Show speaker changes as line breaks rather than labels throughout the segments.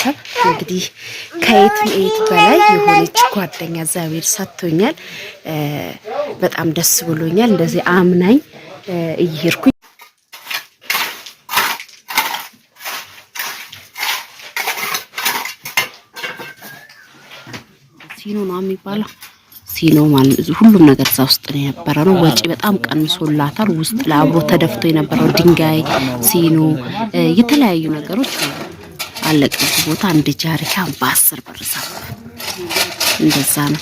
ቤተሰብ እንግዲህ ከየት በላይ የሆነች ጓደኛ እግዚአብሔር ሰጥቶኛል። በጣም ደስ ብሎኛል። እንደዚህ አምናኝ እየሄድኩኝ ሲኖ ነው የሚባለው። ሲኖ ማለት ሁሉም ነገር እዛ ውስጥ ነው የነበረው። ወጪ በጣም ቀንሶላታል። ውስጥ ለአብሮ ተደፍቶ የነበረው ድንጋይ፣ ሲኖ፣ የተለያዩ ነገሮች አለቀው ቦታ አንድ ጃሪካን በ10 ብር ሳብ እንደዛ ነው።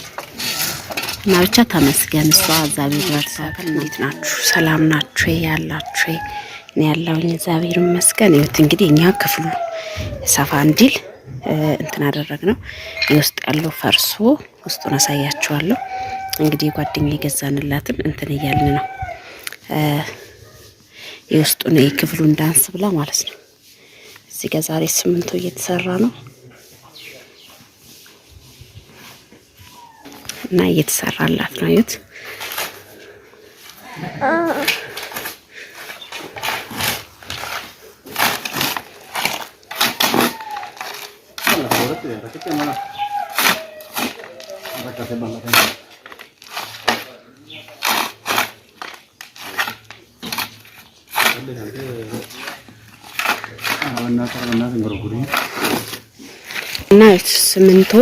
እና ብቻ ተመስገን እሷ እግዚአብሔር ይመስገን። እንዴት ናችሁ? ሰላም ናችሁ ያላችሁ? እኔ ያለውኝ እግዚአብሔር ይመስገን። ይሁት እንግዲህ እኛ ክፍሉ ሰፋ እንዲል እንትን አደረግነው። የውስጥ ያለው ፈርሶ ውስጡን አሳያችኋለሁ። እንግዲህ ጓደኛዬ ገዛንላትን እንትን እያልን ነው። የውስጡን የክፍሉን ዳንስ ብላ ማለት ነው። እዚህ ጋር ዛሬ ሲሚንቶ እየተሰራ ነው እና እየተሰራላት ነው። እዩት። እና ሲሚንቶ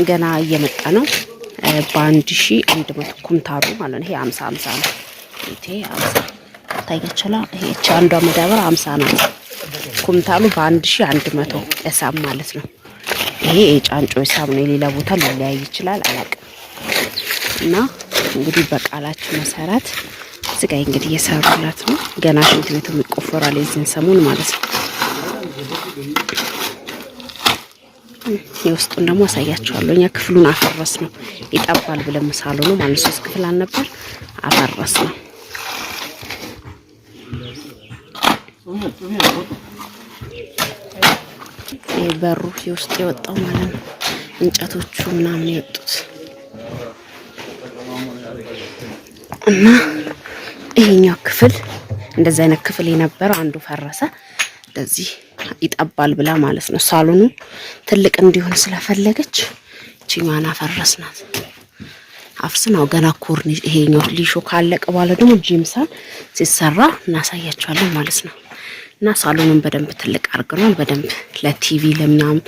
ገና እየመጣ ነው። በ1100 ኩንታሉ ማለት ነው። ይሄ 50 ነው። ይሄ 50 ታይገችላ። ይሄ አንዷ መዳበራ 50 ነው። ኩንታሉ በ1100 እሳብ ማለት ነው። ይሄ የጫንጮ እሳብ ነው። የሌላ ቦታ ሊለያይ ይችላል አላውቅም። እና እንግዲህ በቃላችሁ መሰረት እዚህ ጋር እንግዲህ እየሰሩላት ነው። ገና ሽንት ቤቱ ይቆፈራል የዚህን ሰሞን ማለት ነው። የውስጡን ደግሞ አሳያችኋለሁ። እኛ ክፍሉን አፈረስ ነው ይጠባል ብለን ሳሎኑ ማለት 3 ክፍል አልነበር አፈረስ ነው። በሩ የውስጥ የወጣው ማለት ነው። እንጨቶቹ ምናምን የወጡት እና ይሄኛው ክፍል እንደዛ አይነት ክፍል የነበረው አንዱ ፈረሰ። እንደዚህ ይጠባል ብላ ማለት ነው። ሳሎኑ ትልቅ እንዲሆን ስለፈለገች እቺኛዋን አፈረስናት። አፍስናው ገና ኮርኒስ ይሄኛው ሊሾ ካለቀ በኋላ ደግሞ ጂምሳን ሲሰራ እናሳያቸዋለን ማለት ነው። እና ሳሎኑን በደንብ ትልቅ አድርገናል። በደንብ ለቲቪ ለምናም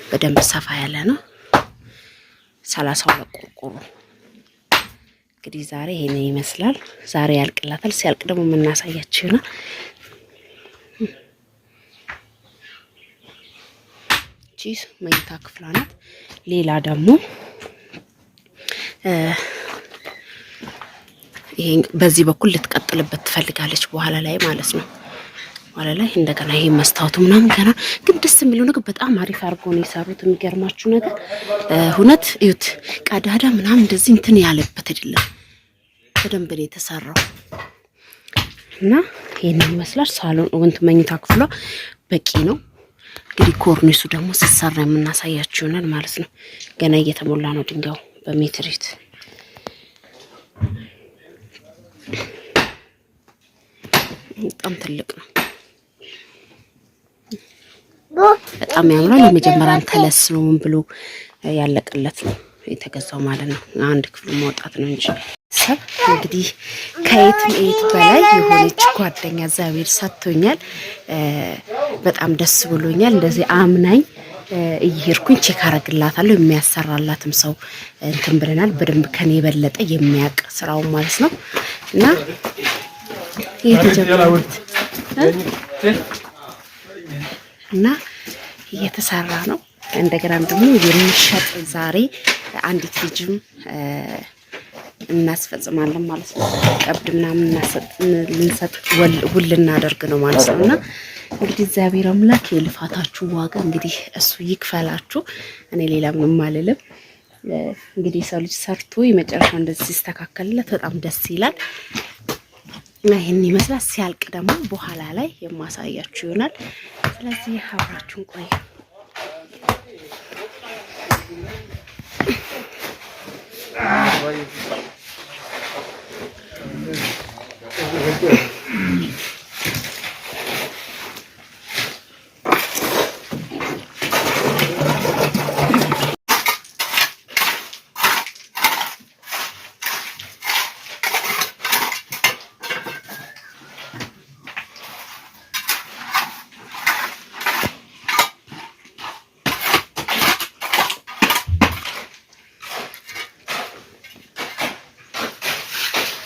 በደንብ ሰፋ ያለ ነው። 32 ቆርቆሮ እንግዲህ ዛሬ ይሄን ይመስላል። ዛሬ ያልቅላታል። ሲያልቅ ደግሞ የምናሳያችሁ ነው። ቺስ መኝታ ክፍሏ ናት። ሌላ ደግሞ ይሄ በዚህ በኩል ልትቀጥልበት ትፈልጋለች በኋላ ላይ ማለት ነው። በኋላ ላይ እንደገና ይሄ መስታወቱ ምናምን ገና ግን ደስ የሚለው ነገር በጣም አሪፍ አድርጎ ነው የሰሩት። የሚገርማችሁ ነገር ሁነት እዩት። ቀዳዳ ምናምን እንደዚህ እንትን ያለበት አይደለም። በደንብ ነው የተሰራው እና ይሄንን ይመስላል። ሳሎን ወንት መኝታ ክፍሏ በቂ ነው። እንግዲህ ኮርኒሱ ደግሞ ሲሰራ የምናሳያችሁ ይሆናል ማለት ነው። ገና እየተሞላ ነው ድንጋዩ በሜትሪት። በጣም ትልቅ ነው። በጣም ያምራል። የመጀመሪያም ተለስኖ ምን ብሎ ያለቀለት ነው የተገዛው ማለት ነው። አንድ ክፍሉ ማውጣት ነው እንጂ ሰብ እንግዲህ ከየት በላይ የሆነች ጓደኛ እግዚአብሔር ሰጥቶኛል። በጣም ደስ ብሎኛል። እንደዚህ አምናኝ እየሄድኩኝ ቼክ አረግላታለሁ። የሚያሰራላትም ሰው እንትን ብለናል። በደንብ ከኔ የበለጠ የሚያውቅ ስራው ማለት ነው። እና እየተጀመሩት እና እየተሰራ ነው። እንደገና ደግሞ የሚሸጥ ዛሬ አንዲት ልጅም እናስፈጽማለን ማለት ነው። ቀብድ ምናምን ልንሰጥ ውል እናደርግ ነው ማለት ነው። እና እንግዲህ እግዚአብሔር አምላክ የልፋታችሁ ዋጋ እንግዲህ እሱ ይክፈላችሁ። እኔ ሌላ ምንም አልልም። እንግዲህ ሰው ልጅ ሰርቶ የመጨረሻው እንደዚህ ሲስተካከልለት በጣም ደስ ይላል። ይሄን ይመስላል። ሲያልቅ ደግሞ በኋላ ላይ የማሳያችሁ ይሆናል። ስለዚህ አብራችሁን ቆዩ።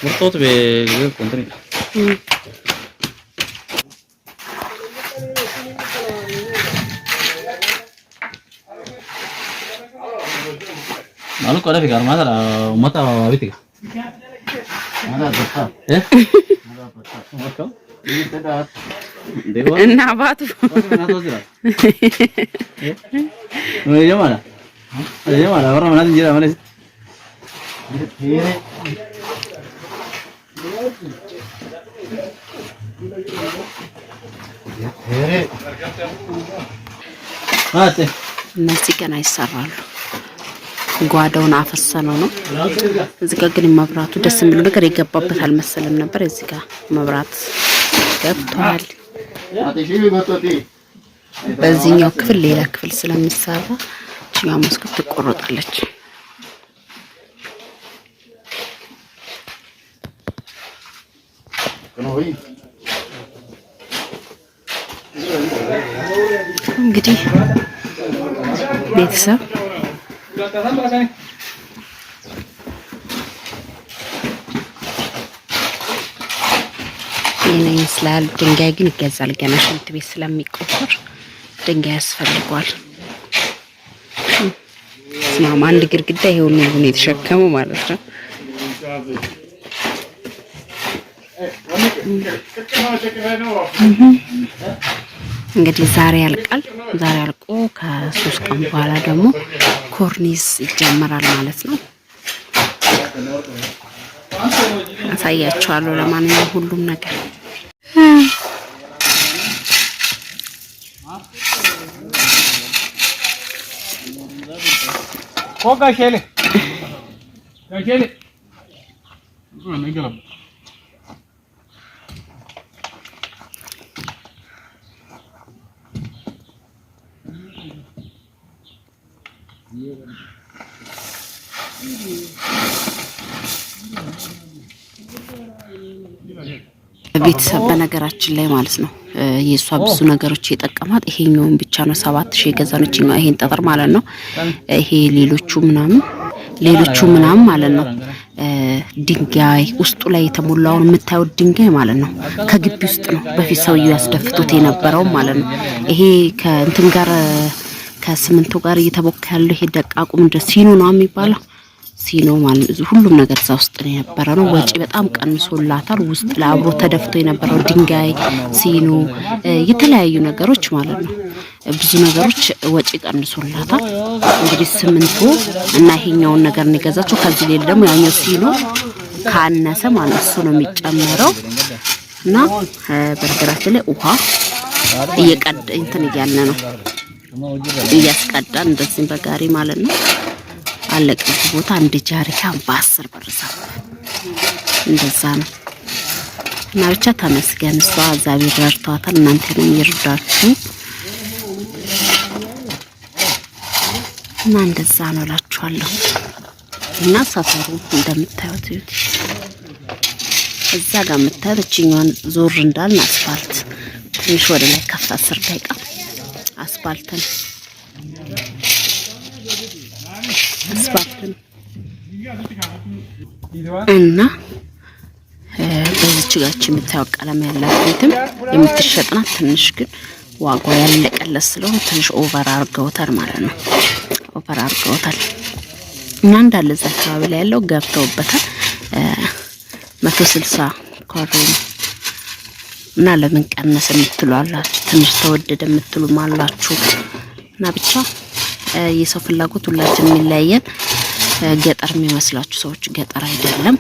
مرتبط بالكونتينر مالك ولا في كار ما ترى متى بيتك هذا بطل ايه هذا بطل
እና አባቱ እነዚህ ገና ይሰራሉ። ጓዳውን አፈሰነው ነው። እዚህ ጋር ግን መብራቱ ደስ የሚለው ነገር የገባበት አልመሰለም ነበር። እዚህ ጋር መብራት ገብቷል። በዚህኛው ክፍል ሌላ ክፍል ስለሚሰራ እቺኛው መስኮት ትቆረጣለች። እንግዲህ ቤተሰብ ይሄን ይመስላል። ድንጋይ ግን ይገዛል። ገና ሽንት ቤት ስለሚቆፈር ድንጋይ ያስፈልጋል። ስማማ አንድ ግድግዳ ይሄው ነው የተሸከመው ማለት ነው። እንግዲህ ዛሬ ያልቃል። ዛሬ አልቆ ከ3 ቀን በኋላ ደግሞ ኮርኒስ ይጀምራል ማለት ነው። አሳያችኋለሁ። ለማንኛውም ሁሉም ነገር
ኮጋ ሸሌ ሸሌ ነው
ቤተሰብ በነገራችን ላይ ማለት ነው የሷ ብዙ ነገሮች የጠቀማት ይሄኛውን ብቻ ነው 7000 የገዛነችኝ ይሄን ጠጠር ማለት ነው። ይሄ ሌሎቹ ምናምን ማለት ነው ድንጋይ ውስጡ ላይ የተሞላውን የምታዩት ድንጋይ ማለት ነው ከግቢ ውስጥ ነው በፊት ሰውየው ያስደፍቱት የነበረው ማለት ነው። ይሄ ከእንትን ጋር ከስምንቱ ጋር እየተቦካ ያለው ይሄ ደቃቁ ምንድነው ሲኖ ነው የሚባለው ሲኖ ማለት ሁሉም ነገር እዛ ውስጥ ነው የነበረው ነው። ወጪ በጣም ቀንሶላታል። ውስጥ ለአብሮ ተደፍቶ የነበረው ድንጋይ ሲኖ የተለያዩ ነገሮች ማለት ነው ብዙ ነገሮች ወጪ ቀንሶላታል። እንግዲህ ስምንቱ እና ይሄኛውን ነገር ነው የገዛችው። ከዚህ ሌላ ደግሞ ያኛው ሲኖ ካነሰ ማለት እሱ ነው የሚጨመረው እና በነገራችን ላይ ውሃ እየቀዳ እንትን እያለ ነው እያስቀዳን እንደዚህ በጋሪ ማለት ነው አለቀ። ቦታ አንድ ጃሪካን በ10 ብር እንደዛ ነው እና ብቻ ተመስገን። እሷ እግዚአብሔር ረድቷታል። እናንተንም ይርዳችሁ እና እንደዛ ነው እላችኋለሁ። እና ሰፈሩ እንደምታዩት እዛ ጋር የምታዩት እቺኛውን ዞር እንዳልን አስፋልት ትንሽ ወደ ላይ ከፍ 10 ደቂቃ አስፋልትን እና በዚች ጋር የምታየው ቀለም ያላት ቤትም የምትሸጥናት ትንሽ ግን ዋጋው ያለቀለት ስለሆነ ትንሽ ኦቨር አርገውታል ማለት ነው። ኦቨር አርገውታል እና እንዳለ እዛ አካባቢ ላይ ያለው ገብተውበታል 160 ካሬ እና ለምን ቀነሰ የምትሉ አላችሁ፣ ትንሽ ተወደደ የምትሉ አላችሁ እና ብቻ የሰው ፍላጎት ሁላችንም የሚለያየን። ገጠር የሚመስላችሁ ሰዎች ገጠር አይደለም።